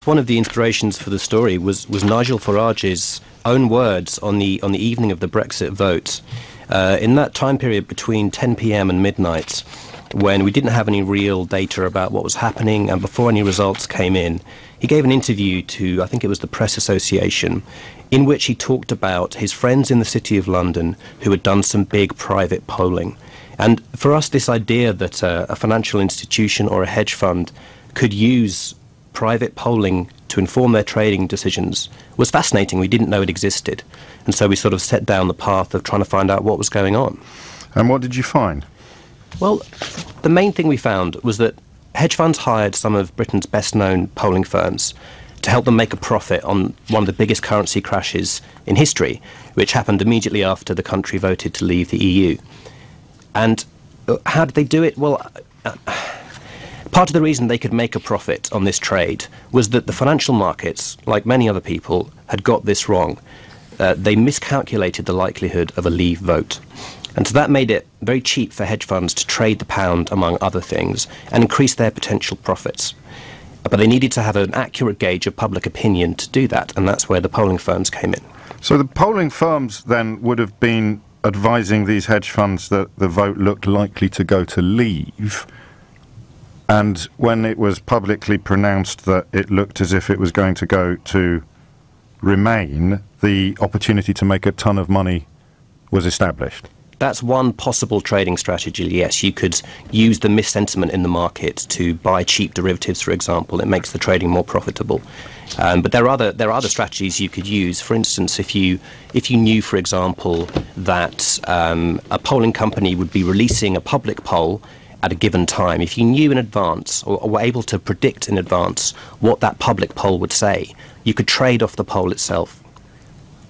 One of the inspirations for the story was Nigel Farage's own words on the evening of the Brexit vote. In that time period between 10 p.m. and midnight, when we didn't have any real data about what was happening and before any results came in, he gave an interview to, I think it was the Press Association, in which he talked about his friends in the City of London who had done some big private polling. And for us, this idea that a financial institution or a hedge fund could use private polling to inform their trading decisions was fascinating. We didn't know it existed. And so we sort of set down the path of trying to find out what was going on. And what did you find? Well, the main thing we found was that hedge funds hired some of Britain's best-known polling firms to help them make a profit on one of the biggest currency crashes in history, which happened immediately after the country voted to leave the EU. And how did they do it? Well, part of the reason they could make a profit on this trade was that the financial markets, like many other people, had got this wrong. They miscalculated the likelihood of a leave vote. And so that made it very cheap for hedge funds to trade the pound, among other things, and increase their potential profits. But they needed to have an accurate gauge of public opinion to do that, and that's where the polling firms came in. So the polling firms then would have been advising these hedge funds that the vote looked likely to go to leave. And when it was publicly pronounced that it looked as if it was going to go to remain, the opportunity to make a ton of money was established. That's one possible trading strategy, yes. You could use the missentiment in the market to buy cheap derivatives, for example. It makes the trading more profitable. But there are other strategies you could use. For instance, if you knew, for example, that a polling company would be releasing a public poll at a given time, if you knew in advance or were able to predict in advance what that public poll would say, you could trade off the poll itself.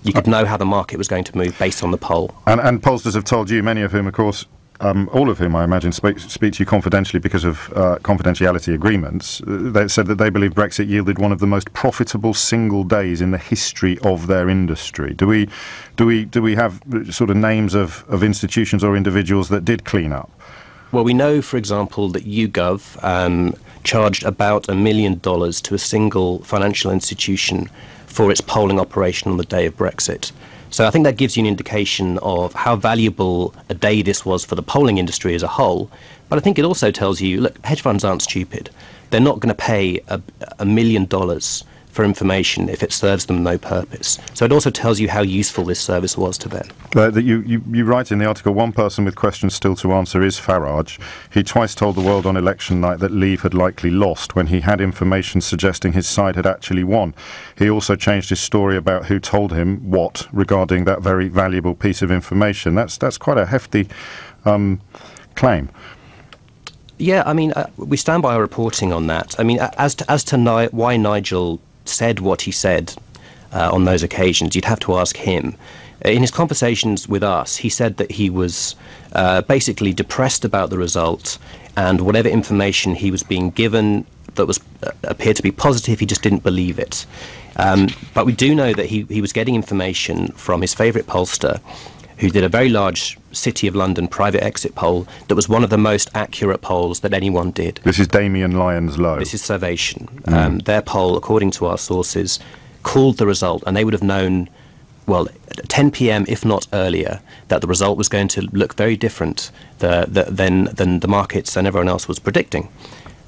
You could know how the market was going to move based on the poll. And pollsters have told you, many of whom, of course, all of whom, I imagine, speak to you confidentially because of confidentiality agreements. They said that they believe Brexit yielded one of the most profitable single days in the history of their industry. Do we have sort of names of institutions or individuals that did clean up? Well, we know, for example, that YouGov charged about $1 million to a single financial institution for its polling operation on the day of Brexit. So I think that gives you an indication of how valuable a day this was for the polling industry as a whole. But I think it also tells you, look, hedge funds aren't stupid. They're not going to pay $1 million for information if it serves them no purpose. So it also tells you how useful this service was to them. You write in the article, one person with questions still to answer is Farage. He twice told the world on election night that Leave had likely lost when he had information suggesting his side had actually won. He also changed his story about who told him what regarding that very valuable piece of information. That's quite a hefty claim. Yeah, I mean, we stand by our reporting on that. I mean, as to why Nigel said what he said on those occasions, you'd have to ask him. In his conversations with us, he said that he was basically depressed about the result, and whatever information he was being given that was appeared to be positive, he just didn't believe it. But we do know that he was getting information from his favourite pollster, who did a very large City of London private exit poll that was one of the most accurate polls that anyone did. This is Damien Lyons-Lowe. This is Survation. Their poll, according to our sources, called the result, and they would have known, well, at 10 p.m, if not earlier, that the result was going to look very different than the markets and everyone else was predicting.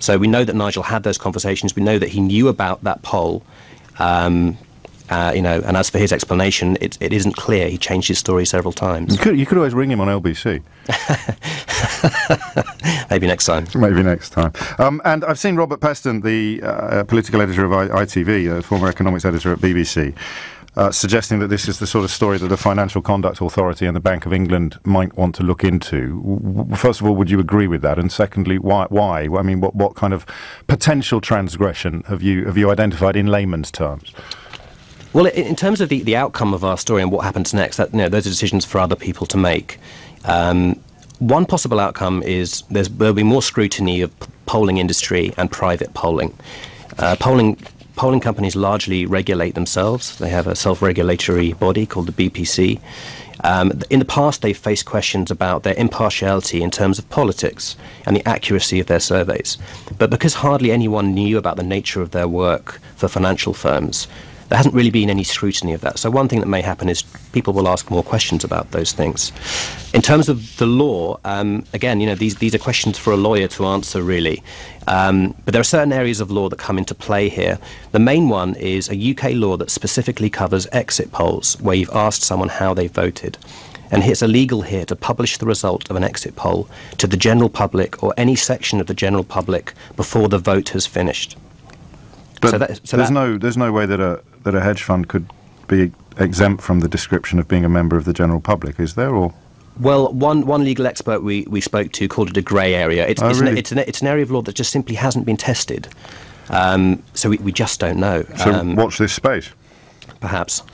So we know that Nigel had those conversations. We know that he knew about that poll. And as for his explanation, it isn't clear. He changed his story several times. You could always ring him on LBC. Maybe next time. Maybe next time. And I've seen Robert Peston, the political editor of ITV, former economics editor at BBC, suggesting that this is the sort of story that the Financial Conduct Authority and the Bank of England might want to look into. First of all, would you agree with that? And secondly, why? I mean, what kind of potential transgression have you identified in layman's terms? Well, in terms of the outcome of our story and what happens next, those are decisions for other people to make. One possible outcome is there'll be more scrutiny of polling industry and private polling. Polling companies largely regulate themselves. They have a self-regulatory body called the BPC. In the past, they've faced questions about their impartiality in terms of politics and the accuracy of their surveys. But because hardly anyone knew about the nature of their work for financial firms, there hasn't really been any scrutiny of that. So one thing that may happen is people will ask more questions about those things. In terms of the law, again, these are questions for a lawyer to answer, really. But there are certain areas of law that come into play here. The main one is a UK law that specifically covers exit polls, where you've asked someone how they voted. And it's illegal here to publish the result of an exit poll to the general public or any section of the general public before the vote has finished. But there's no way that a hedge fund could be exempt from the description of being a member of the general public, is there? Or well, one legal expert we spoke to called it a grey area. It's an area of law that just simply hasn't been tested. So we just don't know. So watch this space. Perhaps.